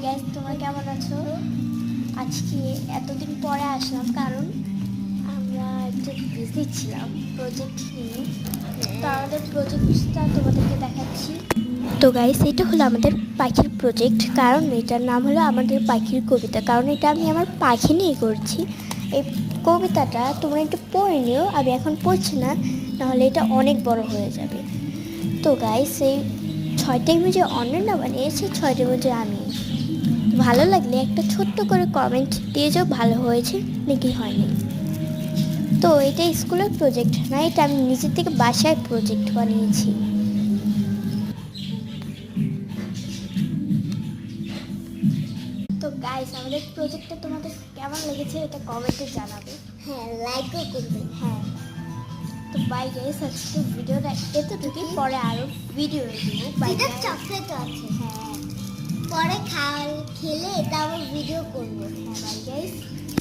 Guys, তোমরা কেমন আছো? আজকে এতদিন পরে আসলাম কারণ আমরা একটু বিজি ছিলাম প্রজেক্ট নিয়ে। তো আমাদের প্রজেক্টটা তোমাদেরকে দেখাচ্ছি। তো গাইস, এটা হলো আমাদের পাখির প্রজেক্ট, কারণ এটার নাম হলো আমাদের পাখির কবিতা, কারণ এটা আমি আমার পাখি নিয়ে করছি। এই কবিতাটা তোমরা একটু পড়ে নিও, আমি এখন পড়ছি না, নাহলে এটা অনেক বড় হয়ে যাবে। তো গাইস, এই 6টা ইমেজে অনন্যা বানিয়েছে, 6টা ইমেজে আমি। ভালো লাগলে একটা ছোট্ট করে কমেন্ট দিয়ে যাও, ভালো হয়েছে নাকি হয়নি। তো এটা স্কুলের প্রজেক্ট না, এটা আমি নিজের থেকে বাসায় প্রজেক্ট বানিয়েছি। তো গাইস, আমাদের প্রজেক্টটা তোমাদের কেমন লেগেছে এটা কমেন্টে জানাবে। হ্যাঁ, লাইকও করবে। হ্যাঁ, তো বাই গাইস, আজকে ভিডিওটা এতটুকুই, পরে আরও ভিডিও দিব। বাই এটা গাইস। চকলেটও আছে। হ্যাঁ পরে খেলে এটা আবার ভিডিও করবো। হ্যাঁ, বাই গাইস।